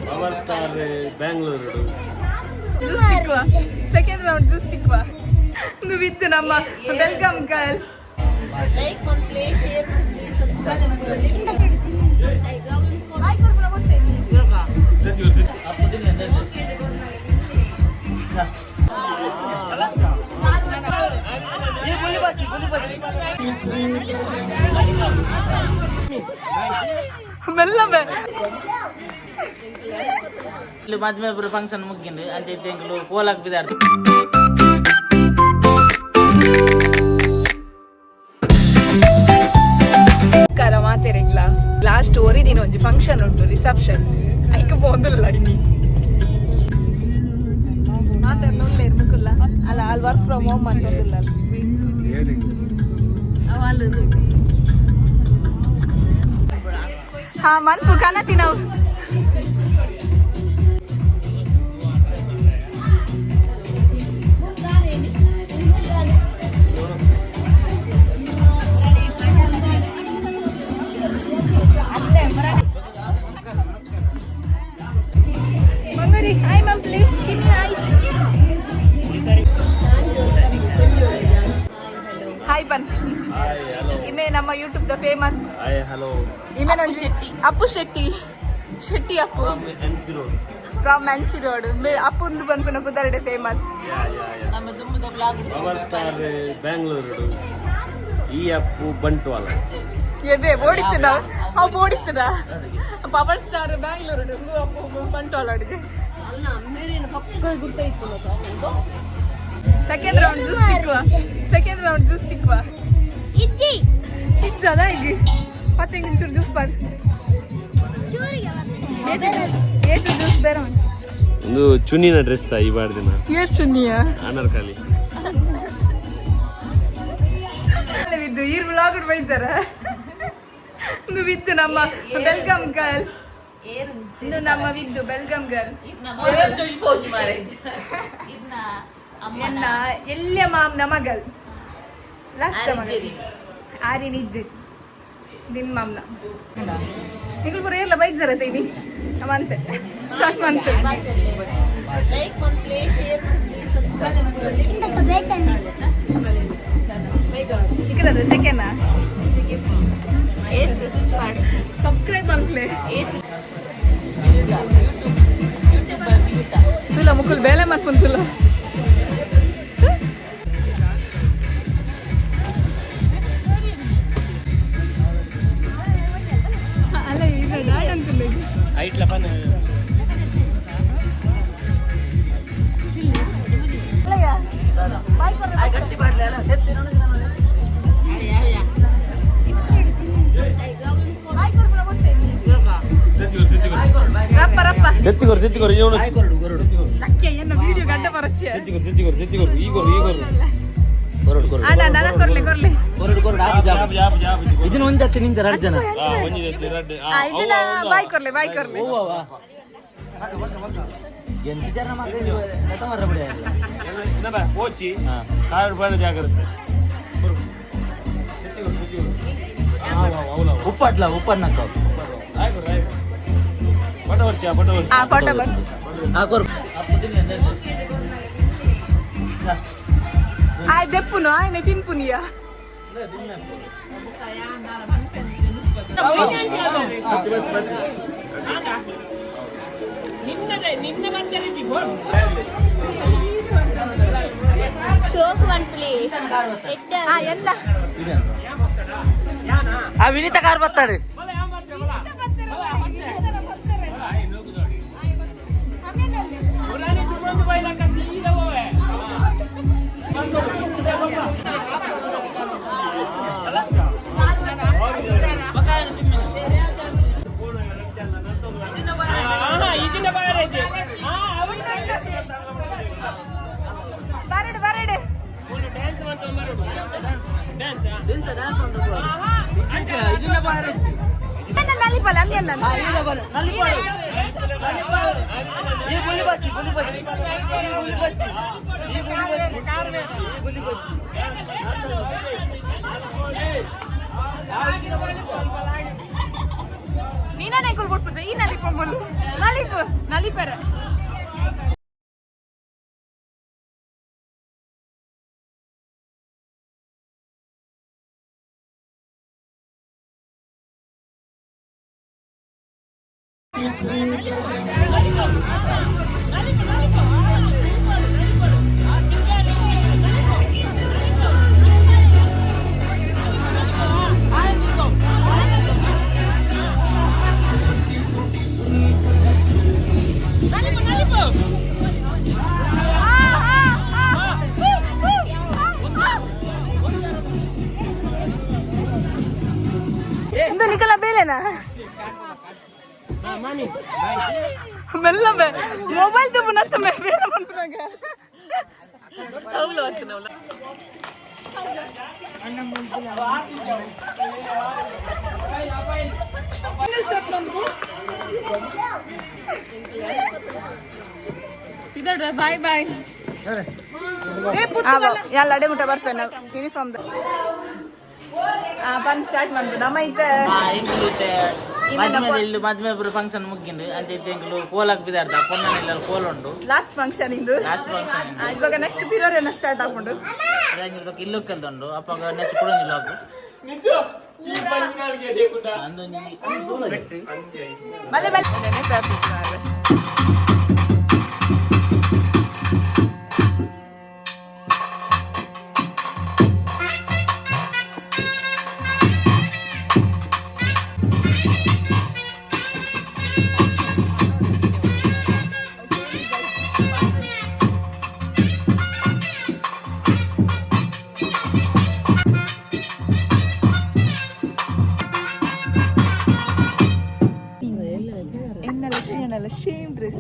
Power star Bangalore juice ತಿಕ್ಕುವ second round juice ತಿಕ್ಕುವ with ನಮ್ಮ welcome girl Like on play, share, subscribe. ಮೆಲ್ಲವೆ ಮದ್ವೆ ಫಂಕ್ಷನ್ ಮುಗಿಂದು ಅಂತ ತಿಂಗಳು ಕೋಲಾಕ್ ಬಿದ್ದಾಡ್ದು ನಮಸ್ಕಾರ ಮಾತೇರಿಗ್ಲ ಲಾಸ್ಟ್ ಒರಿದಿನ ಒಂಜಿ ಫಂಕ್ಷನ್ ಉಂಟು ರಿಸೆಪ್ಷನ್ ಐಕ ಪೋಂದುಲ್ಲ ಇನಿ ಮಾತಾಡ್ಲ ಒಳ್ಳೆ ಇರ್ಬೇಕಲ್ಲ ಅಲ್ಲ ಅಲ್ಲಿ ವರ್ಕ್ ಫ್ರಮ್ ಹೋಮ್ ಅಂತಂದಿಲ್ಲ ಹಾ ಮನ್ಪು ಕಾಣತಿ ನಾವು ಮಂಗರಿ hi ma'am please give me hi hi ಬನ್ ಇಮೆ ನಮ್ಮ YouTube the famous hi hello ಇಮೆ ನನ್ Shetty Appu Shetty Shetty Appu MC road from NC road Appu ಒಂದು ಬಂದ್ಪುನ ಕುದರಡೆ ಫೇಮಸ್ ನಮ್ಮ ದುಮ್ಮದ ಬ್ಲಾಗ್ ಪವರ್ ಸ್ಟಾರ್ ಬ್ಯಾಂಗ್ಳೂರು ಈ ಅಪ್ಪು ಬಂಟ್ವಾಳ ಎದೆ ಓಡಿತ್ತು ನಾವು ಅವು ಓಡಿತ್ತು ಪವರ್ ಸ್ಟಾರ್ ಬ್ಯಾಂಗ್ಳೂರು ಅಪ್ಪು ಬಂಟ್ವಾಳ ಅಡಿಗೆ ಸೆಕೆಂಡ್ ರೌಂಡ್ ಜ್ಯೂಸ್ ತಿಕ್ಕುವ ಸೆಕೆಂಡ್ ರೌಂಡ್ ಜ್ಯೂಸ್ ತಿಕ್ಕುವ ಇಜ್ಜದ ಈಗ ಮತ್ತೆ ಇಂಚೂರು ಜ್ಯೂಸ್ ಬಾರ್ ಏಟು ಜ್ಯೂಸ್ ಬೇರೆ ಒಂದು ಚುನ್ನಿನ ಡ್ರೆಸ್ ಈ ಬಾರ್ ದಿನ ಏಟ್ ಚುನ್ನಿಯ ಅನರ್ಕಾಲಿ ಬಿದ್ದು ಈ ವ್ಲಾಗ್ ಬೈಜಾರ ಒಂದು ವಿತ್ತು ನಮ್ಮ ವೆಲ್ಕಮ್ ಗರ್ಲ್ ಇದು ನಮ್ಮ ವಿದ್ದು ವೆಲ್ಕಮ್ ಗರ್ಲ್ ಎನ್ನ ಎಲ್ಲ ಮಾಮ್ ನಮಗಲ್ ಲಾಸ್ಟ್ ಮಗಲ್ ಆರಿ ನಿಜ್ಜಿ ನಿನ್ ಮಾಮ್ನ ನಿಗಳು ಪೂರ ಎಲ್ಲ ಬೈಕ್ ಜರತ್ತೆ ಇನಿ ಮಂತೆ ಸ್ಟಾರ್ಟ್ ಮಂತೆ Like on play, share, subscribe. ಇಕ್ಕದ ಸೆಕೆಂಡ್ ಸಬ್ಸ್ಕ್ರೈಬ್ ಮಾಡ್ಲೇ ತುಲ ಮುಕುಲ್ ಬೇಲೆ ಮಾಡ್ಕೊಂಡು ತುಲ ಅಲ್ಲ ಈಗ ಗಾಡ್ ಅಂತಿಲ್ಲ ಇದು ಐಟ್ಲ ಪನ್ తెత్తిగోరు తెత్తిగోరు ಲಕ್ಕೆ ಏನು ವಿಡಿಯೋ ಗಡ್ಡ ಬರಚ್ಚೆ తెత్తిగోరు తెత్తిగోరు తెత్తిగోరు ఈగోరు ఈగోరు కొరడు కొరడు ಅಣ್ಣ ನನಗೆ ಕೊರ್ಲೆ ಕೊರ್ಲೆ కొరడు కొరడు జాబ్ జాబ్ జాబ్ ಇದನ್ನ ಒಂದ್ ಹತ್ತು ನಿಂತ ಎರಡು ಜನ ಒಂಜಿ ತೆತ್ತಿ ರಡ್ಡೆ ಇದನ್ನ ಬಾಯ್ ಕೊರ್ಲೆ ಬಾಯ್ ಕೊರ್ಲೆ ಎಂತ ಜನ ಮಾತ್ರ ಮರಬಿಡ ನಬ ಹೋಚಿ ಕಾರ್ ಬಾಳ ಜಾಗ್ರತೆ ಉಪ್ಪಟ್ಲ ಉಪ್ಪನ್ನಕ್ಕ ಆಯ್ತು ಆಯ್ತು ಪಟ ಬರ್ಚಾ ಪಟ ಬರ್ಚಾ ಆ ಫೋಟೋ ಬರ್ಚ್ ಹಾಕೋರು ಆ ದೆಪ್ಪುನು ಆಯ್ನೆ ತಿನ್ಪುನಿಯ Show one play. ಆ ಎಲ್ಲ ಆ ವಿನೀತ ಕಾರ್ ಬರ್ತಾಳೆ ಬರಡು ಬರಡು ನಲಿಪಲ್ಲ ಹಂಗೆಲ್ಲ ನಲಿಪೆರೆ ಇಂದು ನಿಕಲ ಬೇಲೆನಾ ಮೆಲ್ಲ ಮೊಬೈಲ್ ತುಂಬ ನತ್ತ ಬೇರೆ ಮನ್ಸನಾಗ ಬಾಯ್ ಬಾಯ್ ಎಲ್ಲ ಅಡೆ ಮುಟ್ಟ ಬರ್ತೇನೆ ಯೂನಿಫಾರ್ಮ್ ಬಂದು ಸ್ಟಾರ್ಟ್ ಮಾಡ್ಬೋದು ನಮ್ಮ ಐತೆ ಮದ್ವೆ ಫಂಕ್ಷನ್ ಮುಗಿಂಡು ಅಂತ ಎಂಕ್ಲು ಕೋಲಾಕ್ ಬಿದಾರ್ದ ಪೊನ್ನ ಕೋಲ್ ಉಂಡು ಲಾಸ್ಟ್ ಫಂಕ್ಷನ್ ಇಂದು ಲಾಸ್ಟ್ ಫಂಕ್ಷನ್ ಇವಾಗ ನೆಕ್ಸ್ಟ್ ಪಿರೋರೇನ ಸ್ಟಾರ್ಟ್ ಆಗ್ಬಿಟ್ಟು ಇಲ್ಲು ಕೆಲ್ದುಂಡು ಅಪ್ಪಾಗ ನೆಕ್ಸ್ಟ್ ಕೊಡೋಂಗಿಲ್ಲ ಮಲೆ ಬಲೆ Shame dress.